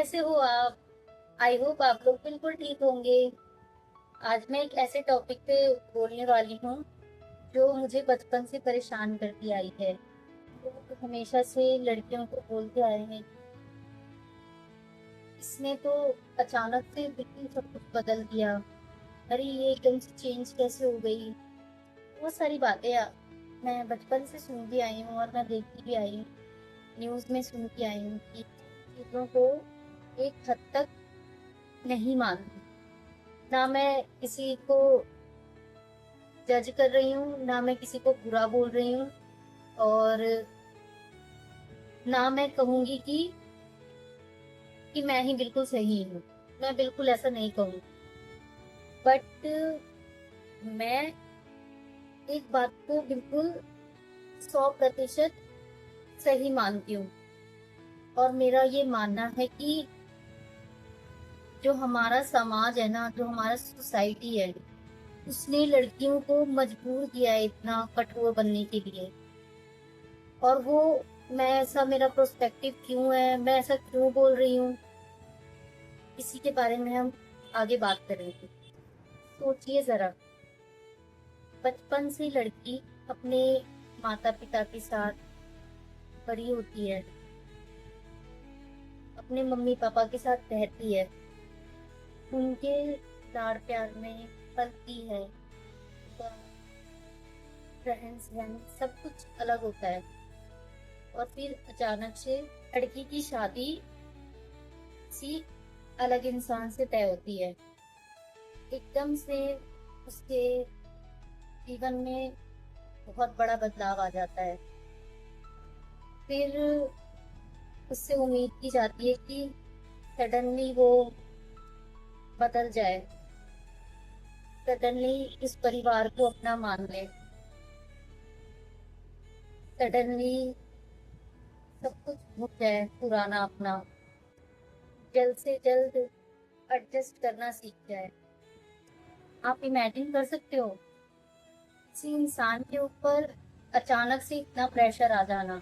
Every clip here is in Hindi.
कैसे हो आप? आई होप आप लोग बिल्कुल ठीक होंगे। आज मैं एक ऐसे टॉपिक पे बोलने वाली हूँ जो मुझे बचपन से परेशान करती आई है। लोग हमेशा से लड़कियों को बोलते आए हैं, इसने तो अचानक से बिल्कुल सब कुछ बदल दिया। अरे ये एकदम से चेंज कैसे हो गई? बहुत सारी बातें मैं बचपन से सुनती आई हूँ और मैं देखती भी आई हूँ। न्यूज़ में सुनती आई हूँ कि चीज़ों को एक हद तक नहीं मानती। ना मैं किसी को जज कर रही हूँ, ना मैं किसी को बुरा बोल रही हूँ, और ना मैं कहूंगी कि मैं ही बिल्कुल सही हूँ। मैं बिल्कुल ऐसा नहीं कहूँ। बट मैं एक बात को बिल्कुल 100% सही मानती हूँ, और मेरा ये मानना है कि जो हमारा समाज है ना, जो हमारा सोसाइटी है, उसने लड़कियों को मजबूर किया है इतना कठोर बनने के लिए। और वो, मैं ऐसा, मेरा प्रोस्पेक्टिव क्यों है, मैं ऐसा क्यों बोल रही हूँ, इसी के बारे में हम आगे बात करेंगे। सोचिए जरा, बचपन से लड़की अपने माता पिता के साथ बड़ी होती है, अपने मम्मी पापा के साथ रहती है, उनके लाड़ प्यार में पलती है। उसका रहन सहन सब कुछ अलग होता है, और फिर अचानक से लड़की की शादी किसी अलग इंसान से तय होती है। एकदम से उसके जीवन में बहुत बड़ा बदलाव आ जाता है। फिर उससे उम्मीद की जाती है कि सडनली वो बदल जाए, सडनली इस परिवार को अपना मान ले, सडनली सब कुछ भूल जाए पुराना अपना, जल्द से जल्द एडजस्ट करना सीख जाए। आप इमेजिन कर सकते हो किसी इंसान के ऊपर अचानक से इतना प्रेशर आ जाना,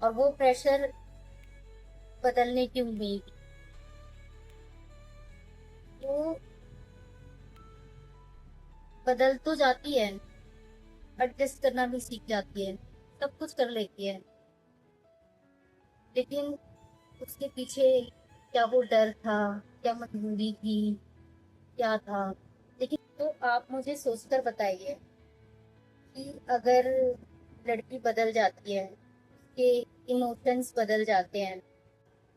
और वो प्रेशर बदलने की उम्मीद। वो बदल तो जाती है, एडजस्ट करना भी सीख जाती है, सब कुछ कर लेती है, लेकिन उसके पीछे क्या वो डर था, क्या मजबूरी थी, क्या था? लेकिन तो आप मुझे सोचकर बताइए कि अगर लड़की बदल जाती है, उसके इमोशंस बदल जाते हैं,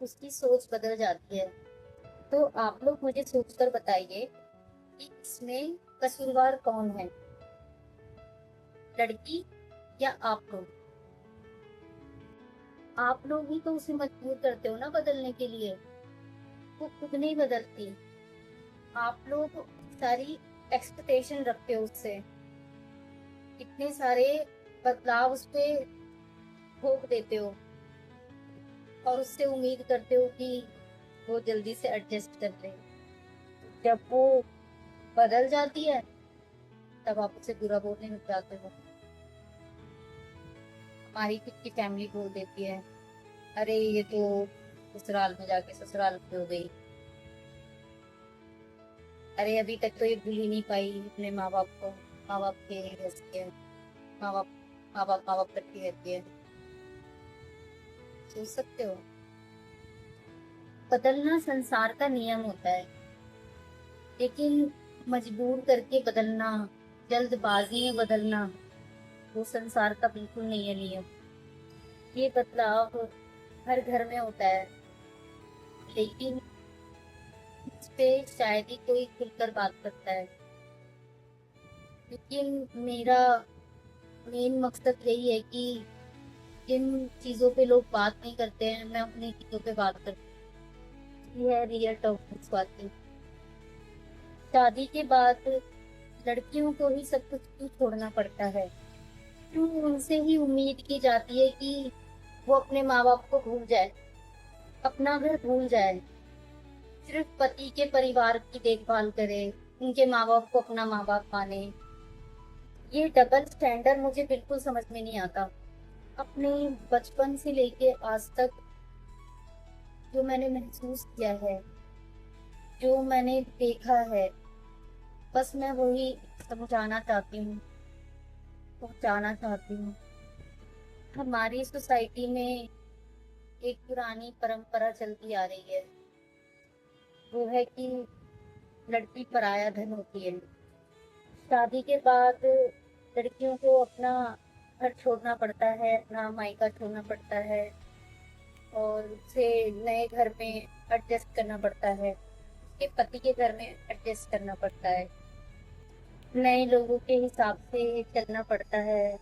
उसकी सोच बदल जाती है, तो आप लोग मुझे सोचकर बताइए कि इसमें कसूरवार कौन है, लड़की या आप लोग? आप लोग ही तो उसे मजबूर करते हो ना बदलने के लिए। वो खुद नहीं बदलती। आप लोग सारी एक्सपेक्टेशन रखते हो उससे, इतने सारे बदलाव उस पे थोप देते हो, और उससे उम्मीद करते हो कि वो जल्दी से एडजस्ट कर ले। जब वो बदल जाती है, तब आप उसे बुरा बोलने लग जाते हो। हमारी खुद की फैमिली बोल देती है, अरे ये तो ससुराल में जाके ससुराल में हो गई, अरे अभी तक तो ये भूल ही नहीं पाई अपने माँ बाप को, माँ बाप के रहती है, माँ बाप माँ बाप करती रहती है। सोच सकते हो, बदलना संसार का नियम होता है, लेकिन मजबूर करके बदलना, जल्दबाजी में बदलना, वो संसार का बिल्कुल नहीं है नियम। ये बदलाव हर घर में होता है, लेकिन इस पे शायद ही कोई खुलकर बात करता है। लेकिन मेरा मेन मकसद यही है कि जिन चीजों पे लोग बात नहीं करते हैं, मैं अपनी चीजों पे बात करती हूँ। ये है रियल टॉपिक्स बातें। शादी के बाद लड़कियों को ही सब कुछ क्यों छोड़ना पड़ता है? क्यों उनसे ही उम्मीद की जाती है कि वो अपने माँ बाप को भूल जाए, अपना घर भूल जाए, सिर्फ पति के परिवार की देखभाल करे, उनके माँ बाप को अपना माँ बाप माने? ये डबल स्टैंडर्ड मुझे बिल्कुल समझ में नहीं आता। अपने बचपन से लेके आज तक जो मैंने महसूस किया है, जो मैंने देखा है, बस मैं वही समझाना चाहती हूँ, पहुँचाना चाहती हूँ। हमारी सोसाइटी में एक पुरानी परंपरा चलती आ रही है, वो है कि लड़की पराया धन होती है। शादी के बाद लड़कियों को अपना घर छोड़ना पड़ता है, अपना मायका छोड़ना पड़ता है और उसे नए घर में एडजस्ट करना पड़ता है, उसके पति के घर में एडजस्ट करना पड़ता है, नए लोगों के हिसाब से चलना पड़ता है।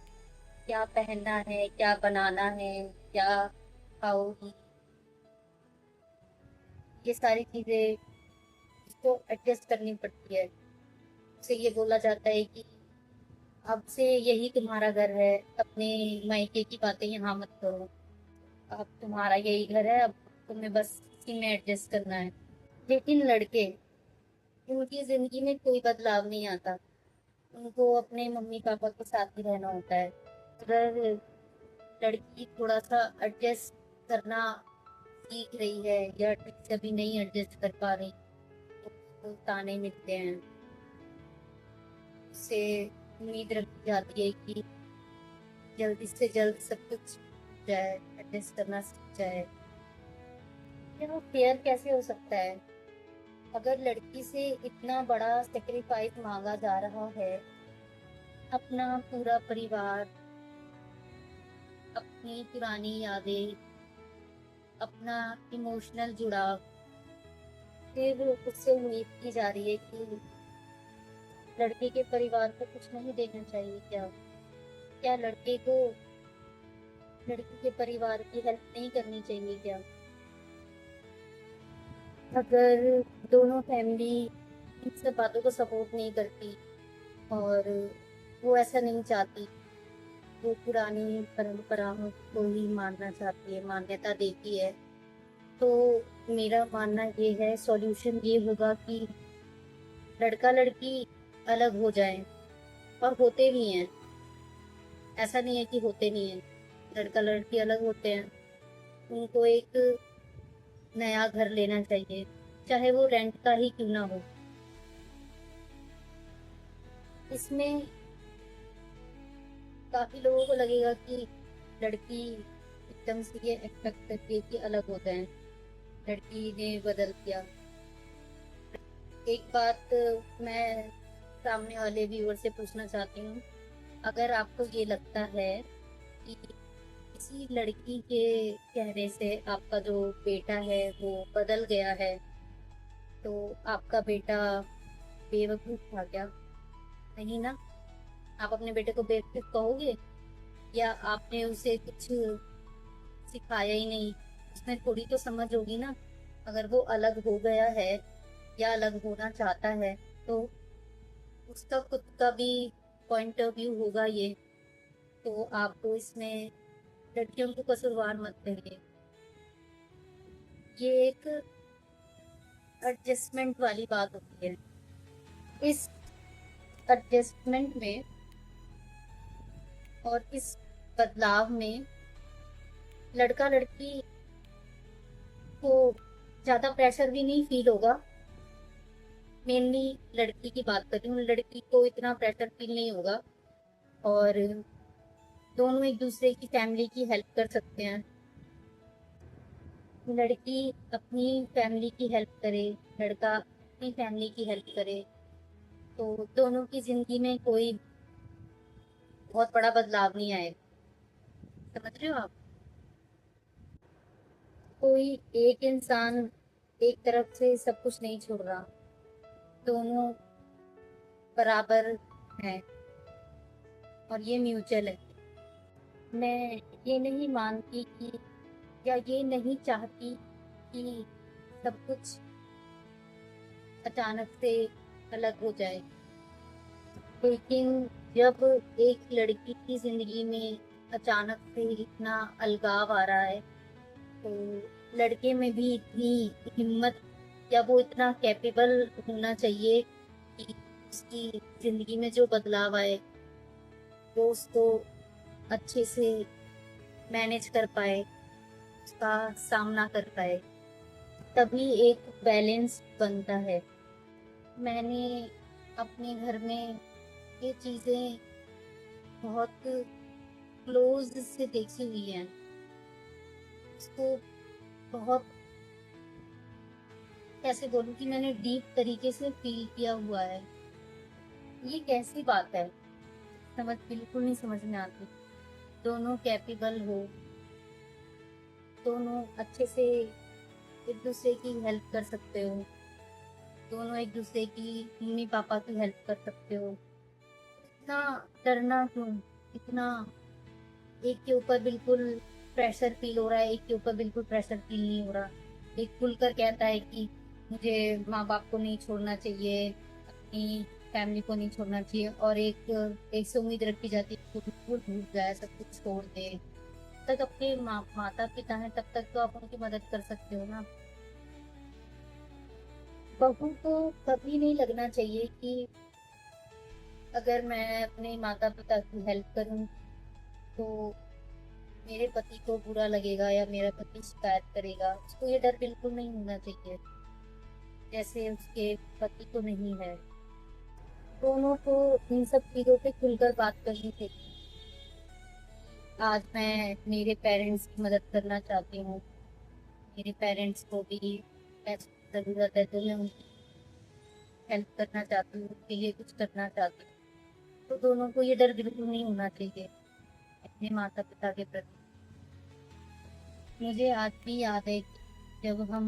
क्या पहनना है, क्या बनाना है, क्या खाओगी, ये सारी चीजें उसको एडजस्ट करनी पड़ती है। उसे ये बोला जाता है कि अब से यही तुम्हारा घर है, अपने मायके की बातें यहाँ मत करो, अब तुम्हारा यही घर है, अब तुम्हें बस इसी में एडजस्ट करना है। लेकिन लड़के, उनकी जिंदगी में कोई बदलाव नहीं आता, उनको अपने मम्मी पापा के साथ ही रहना होता है। अगर लड़की थोड़ा सा एडजस्ट करना सीख रही है या ठीक से अभी नहीं एडजस्ट कर पा रही, तो उसको ताने मिलते हैं, उससे उम्मीद रखी जाती है कि जल्दी से जल्द सब कुछ हो जाए, एडजस्ट करना सीख जाए। ये वो फेयर कैसे हो सकता है? अगर लड़की से इतना बड़ा सेक्रीफाइस मांगा जा रहा है, अपना पूरा परिवार, अपनी पुरानी यादें, अपना इमोशनल जुड़ाव, फिर उससे उम्मीद की जा रही है कि लड़के के परिवार को कुछ नहीं देना चाहिए क्या? क्या लड़के को लड़की के परिवार की हेल्प नहीं करनी चाहिए क्या? अगर दोनों फैमिली इन सब बातों को सपोर्ट नहीं करती और वो ऐसा नहीं चाहती, वो पुरानी परंपराओं को ही मानना चाहती है, मान्यता देती है, तो मेरा मानना ये है, सॉल्यूशन ये होगा कि लड़का लड़की अलग हो जाएं। और होते भी हैं, ऐसा नहीं है कि होते नहीं है, लड़का लड़की अलग होते हैं। उनको एक नया घर लेना चाहिए, चाहे वो रेंट का ही क्यों ना हो। इसमें काफी लोगों को लगेगा कि लड़की एकदम से ये एक्सपेक्ट करती है कि अलग हो जाए, लड़की ने बदल दिया। एक बात मैं सामने वाले व्यूअर से पूछना चाहती हूँ, अगर आपको ये लगता है कि किसी लड़की के कहने से आपका जो बेटा है वो बदल गया है, तो आपका बेटा बेवकूफ था क्या? नहीं ना। आप अपने बेटे को बेवकूफ कहोगे? या आपने उसे कुछ सिखाया ही नहीं, उसमें थोड़ी तो समझ होगी ना। अगर वो अलग हो गया है या अलग होना चाहता है, तो उसका खुद का भी पॉइंट ऑफ व्यू होगा ये। तो आपको इसमें लड़कियों को कसूरवार मत करिए। ये एक एडजस्टमेंट वाली बात होती है। इस एडजस्टमेंट में और इस बदलाव में लड़का लड़की को ज्यादा प्रेशर भी नहीं फील होगा। मेनली लड़की की बात कर रही हूँ, लड़की को इतना प्रेशर फील नहीं होगा और दोनों एक दूसरे की फैमिली की हेल्प कर सकते हैं। लड़की अपनी फैमिली की हेल्प करे, लड़का अपनी फैमिली की हेल्प करे, तो दोनों की जिंदगी में कोई बहुत बड़ा बदलाव नहीं आएगा। समझ रहे हो आप? कोई एक इंसान एक तरफ से सब कुछ नहीं छोड़ रहा, दोनों बराबर हैं और ये म्यूचुअल है। मैं ये नहीं मानती कि, या ये नहीं चाहती कि सब कुछ अचानक से अलग हो जाए। लेकिन जब एक लड़की की जिंदगी में अचानक से इतना अलगाव आ रहा है, तो लड़के में भी इतनी हिम्मत या वो इतना कैपेबल होना चाहिए कि उसकी जिंदगी में जो बदलाव आए वो उसको अच्छे से मैनेज कर पाए, उसका सामना कर पाए। तभी एक बैलेंस बनता है। मैंने अपने घर में ये चीज़ें बहुत क्लोज से देखी हुई हैं। इसको बहुत, कैसे बोलूँ कि मैंने डीप तरीके से फ़ील किया हुआ है। ये कैसी बात है? बिल्कुल नहीं समझ में आती। दोनों कैपेबल हो, दोनों अच्छे से एक-दूसरे की हेल्प कर सकते हो, दोनों एक-दूसरे की मम्मी-पापा की हेल्प कर सकते हो। इतना डरना क्यों? इतना एक के ऊपर बिल्कुल प्रेशर फ़ील हो रहा है, एक के ऊपर बिल्कुल प्रेशर फ़ील नहीं हो रहा। एक खुलकर कहता है कि मुझे माँ-बाप को नहीं छोड़ना चाहिए, अपनी फैमिली को नहीं छोड़ना चाहिए, और एक से उम्मीद रखी जाती है कि वो बिल्कुल भूल जाए, सब कुछ छोड़ दे। जब तक आपके माता-पिता हैं तब तक तो आप उनकी मदद कर सकते हो ना। बहू को कभी नहीं लगना चाहिए कि अगर मैं अपने माता-पिता की हेल्प करूँ तो मेरे पति को बुरा लगेगा या मेरा पति शिकायत करेगा। उसको ये डर बिल्कुल नहीं होना चाहिए, जैसे उसके पति को नहीं है। दोनों को इन सब चीज़ों पे खुलकर बात करनी चाहिए। आज मैं मेरे पेरेंट्स की मदद करना चाहती हूँ। मेरे पेरेंट्स को भी पैसों की ज़रूरत है, तो मैं उनकी हेल्प करना चाहती हूँ, उनके लिए कुछ करना चाहती हूँ। तो दोनों को ये डर बिल्कुल नहीं होना चाहिए अपने माता-पिता के प्रति। मुझे आज भी याद है कि जब हम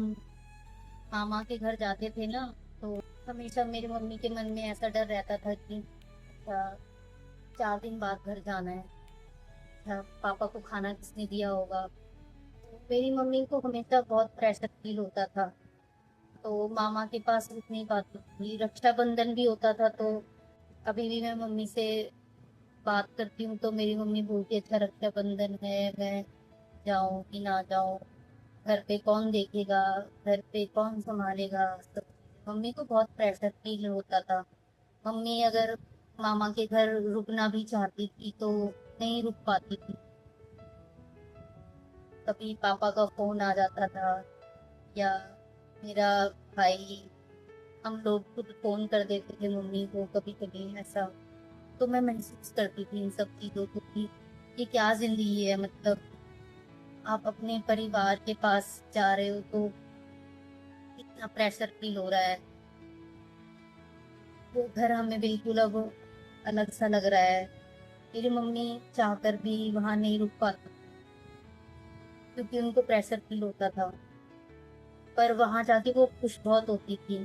मामा के घर जाते थे ना, तो हमेशा मेरी मम्मी के मन में ऐसा डर रहता था कि अच्छा, 4 दिन बाद घर जाना है, अच्छा पापा को खाना किसने दिया होगा। तो मेरी मम्मी को हमेशा बहुत प्रेशर फ़ील होता था, तो मामा के पास रुक नहीं पाती थी। रक्षाबंधन भी होता था, तो अभी भी मैं मम्मी से बात करती हूँ तो मेरी मम्मी बोलती है, अच्छा रक्षाबंधन है, मैं जाऊँ कि ना जाऊँ? घर पे कौन देखेगा, घर पे कौन सँभालेगा सब। मम्मी को बहुत प्रेशर फ़ील होता था। मम्मी अगर मामा के घर रुकना भी चाहती थी तो नहीं रुक पाती थी। कभी पापा का फ़ोन आ जाता था या मेरा भाई, हम लोग खुद फ़ोन कर देते थे मम्मी को कभी-कभी ऐसा। तो मैं महसूस करती थी इन सब चीज़ों को कि ये क्या ज़िंदगी है, मतलब आप अपने परिवार के पास जा रहे हो तो इतना प्रेशर फ़ील हो रहा है। वो घर हमें बिल्कुल अब अलग-सा लग रहा है। मेरी मम्मी चाहकर भी वहाँ नहीं रुक पाती क्योंकि उनको प्रेशर फ़ील होता था। पर वहाँ जाके वो खुश बहुत होती थी।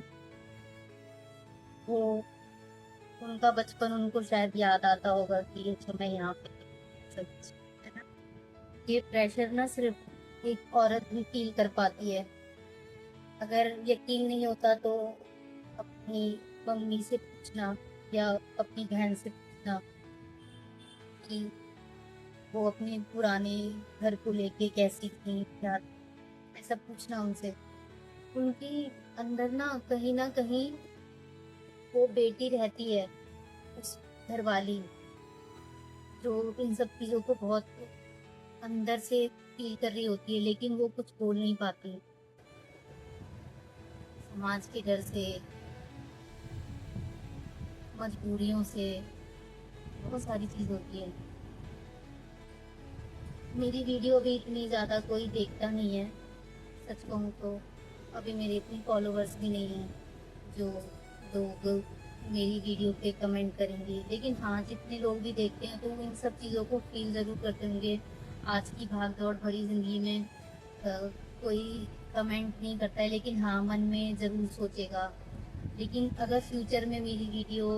वो उनका बचपन उनको शायद याद आता होगा कि अच्छा मैं यहाँ पे सब, है ना? ये प्रेशर ना सिर्फ़ एक औरत ही फ़ील कर पाती है। अगर यकीन नहीं होता तो अपनी मम्मी से पूछना या अपनी बहन से पूछना कि वो अपने पुराने घर को लेके कैसी थी, क्या, ऐसा पूछना उनसे। उनकी अंदर ना कहीं वो बेटी रहती है, उस घरवाली, जो इन सब चीज़ों को बहुत अंदर से फ़ील कर रही होती है, लेकिन वो कुछ बोल नहीं पाती। समाज के डर से, मजबूरियों से, बहुत सारी चीज़ होती है। मेरी वीडियो भी इतनी ज़्यादा कोई देखता नहीं है, सच कहूँ तो। अभी मेरे इतने फॉलोवर्स भी नहीं हैं जो लोग मेरी वीडियो पे कमेंट करेंगे। लेकिन हाँ, जितने लोग भी देखते हैं तो वो इन सब चीज़ों को फ़ील ज़रूर करते होंगे। आज की भाग-दौड़ भरी ज़िंदगी में कोई कमेंट नहीं करता है, लेकिन हाँ, मन में ज़रूर सोचेगा। लेकिन अगर फ्यूचर में मेरी वीडियो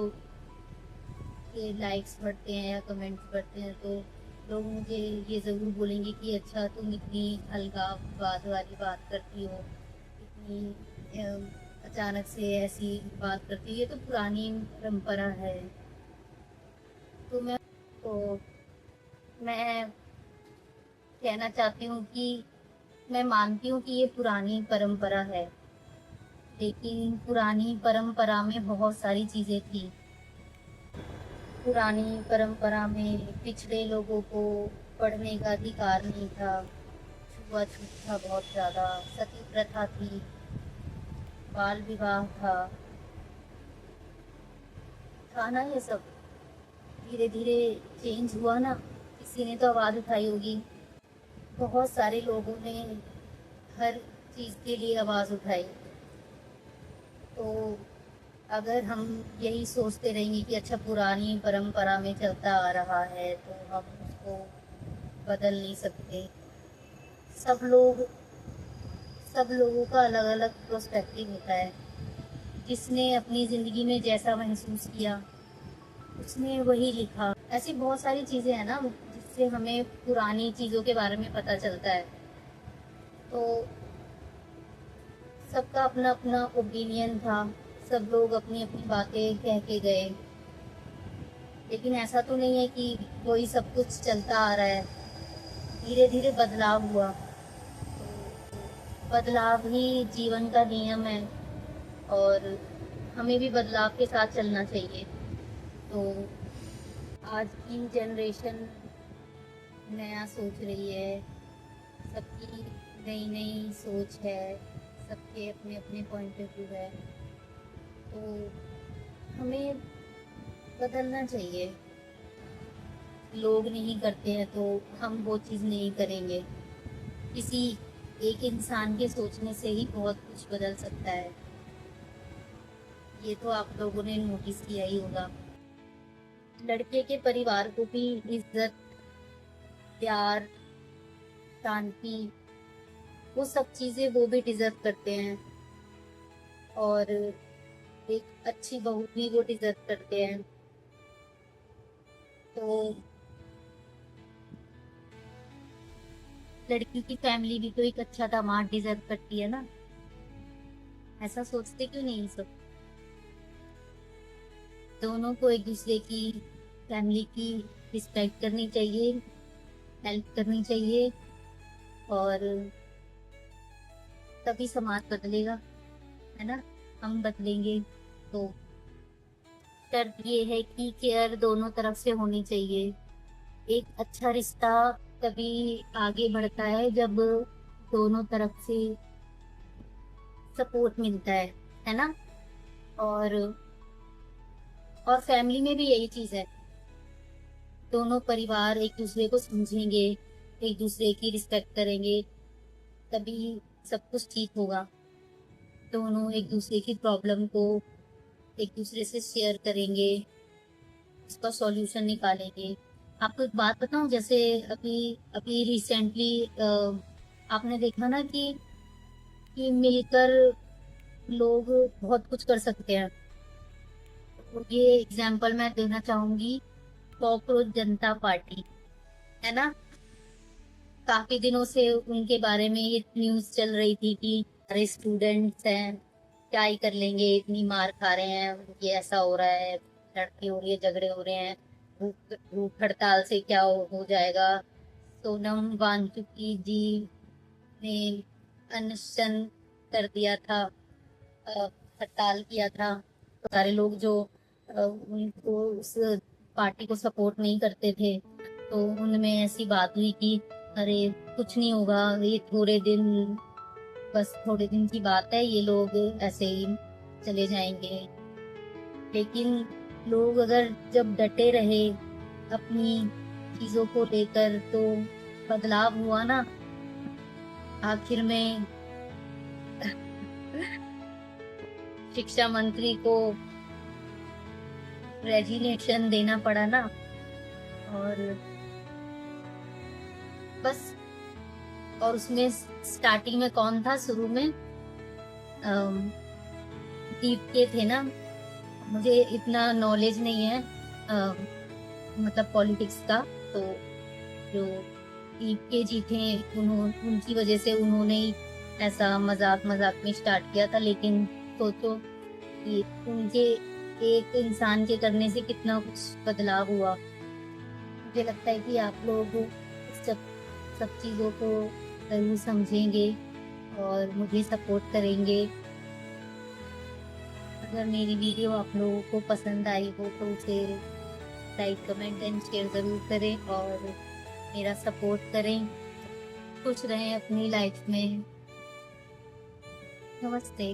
के लाइक्स बढ़ते हैं या कमेंट्स बढ़ते हैं तो लोग मुझे ये ज़रूर बोलेंगे कि अच्छा तुम इतनी अलगाववाद वाली बात करती हो, इतनी अचानक से ऐसी बात करती हो, ये तो पुरानी परंपरा है। तो मैं कहना चाहती हूँ कि मैं मानती हूँ कि ये पुरानी परंपरा है, लेकिन पुरानी परंपरा में बहुत सारी चीज़ें थी। पुरानी परंपरा में पिछड़े लोगों को पढ़ने का अधिकार नहीं था, छुआ-छूत था बहुत ज़्यादा, सती प्रथा थी, बाल विवाह था ना ये सब। धीरे धीरे चेंज हुआ ना, किसी ने तो आवाज़ उठाई होगी, बहुत सारे लोगों ने हर चीज़ के लिए आवाज़ उठाई। तो अगर हम यही सोचते रहेंगे कि अच्छा पुरानी परंपरा में चलता आ रहा है तो हम उसको बदल नहीं सकते। सब लोग सब लोगों का अलग अलग प्रोस्पेक्टिव होता है। जिसने अपनी ज़िंदगी में जैसा महसूस किया उसने वही लिखा। ऐसी बहुत सारी चीज़ें हैं ना जिससे हमें पुरानी चीज़ों के बारे में पता चलता है। तो सबका अपना अपना ओपिनियन था, सब लोग अपनी अपनी बातें कह के गए। लेकिन ऐसा तो नहीं है कि वही सब कुछ चलता आ रहा है। धीरे धीरे बदलाव हुआ। बदलाव ही जीवन का नियम है और हमें भी बदलाव के साथ चलना चाहिए। तो आज की जनरेशन नया सोच रही है, सबकी नई नई सोच है, सबके अपने अपने पॉइंट ऑफ व्यू है। तो हमें बदलना चाहिए। लोग नहीं करते हैं तो हम वो चीज़ नहीं करेंगे। किसी एक इंसान के सोचने से ही बहुत कुछ बदल सकता है। ये तो आप लोगों ने नोटिस किया ही होगा। लड़के के परिवार को भी इज्जत, प्यार, शांति, वो सब चीज़ें वो भी डिजर्व करते हैं। और एक अच्छी बहू भी वो डिजर्व करते हैं। तो लड़की की फैमिली भी तो एक अच्छा दामाद डिजर्व करती है ना। ऐसा सोचते क्यों नहीं सब। दोनों को एक दूसरे की फैमिली की रिस्पेक्ट करनी चाहिए, हेल्प करनी चाहिए और तभी समाज बदलेगा, है ना। हम बदलेंगे तो शर्त ये है कि केयर दोनों तरफ से होनी चाहिए। एक अच्छा रिश्ता तभी आगे बढ़ता है जब दोनों तरफ से सपोर्ट मिलता है ना। और फैमिली में भी यही चीज है। दोनों परिवार एक दूसरे को समझेंगे, एक दूसरे की रिस्पेक्ट करेंगे, तभी सब कुछ ठीक होगा। दोनों एक दूसरे की प्रॉब्लम को एक दूसरे से शेयर करेंगे, इसका सॉल्यूशन निकालेंगे। आपको एक बात बताऊं, जैसे अभी अभी रिसेंटली आपने देखा ना कि मिलकर लोग बहुत कुछ कर सकते हैं। तो ये एग्जाम्पल मैं देना चाहूंगी, कॉकरोच जनता पार्टी, है ना। काफी दिनों से उनके बारे में ये न्यूज चल रही थी कि सारे स्टूडेंट्स हैं, क्या ही कर लेंगे, इतनी मार खा रहे हैं, ये ऐसा हो रहा है, लड़ाई हो रही है, झगड़े हो रहे हैं, भूख हड़ताल से क्या हो जाएगा। सोनम वांगचुक जी ने अनशन कर दिया था, अ, हड़ताल किया था। तो सारे लोग जो उनको उस पार्टी को सपोर्ट नहीं करते थे, तो उनमें ऐसी बात हुई कि अरे कुछ नहीं होगा, ये थोड़े दिन, बस थोड़े दिन की बात है, ये लोग ऐसे ही चले जाएंगे। लेकिन लोग अगर जब डटे रहे अपनी चीजों को लेकर तो बदलाव हुआ ना। आखिर में शिक्षा मंत्री को रेजिग्नेशन देना पड़ा ना। और बस, और उसमें स्टार्टिंग में कौन था, शुरू में दीप के थे ना। मुझे इतना नॉलेज नहीं है मतलब पॉलिटिक्स का। तो जो दीप के जी थे, उनकी वजह से उन्होंने ही ऐसा मजाक मजाक में स्टार्ट किया था। लेकिन सोचो कि उनके एक इंसान के करने से कितना कुछ बदलाव हुआ। मुझे लगता है कि आप लोग सब सब चीज़ों को ज़रूर समझेंगे और मुझे सपोर्ट करेंगे। अगर मेरी वीडियो आप लोगों को पसंद आई हो तो उसे लाइक, कमेंट एंड शेयर ज़रूर करें और मेरा सपोर्ट करें। खुश रहें अपनी लाइफ में। नमस्ते।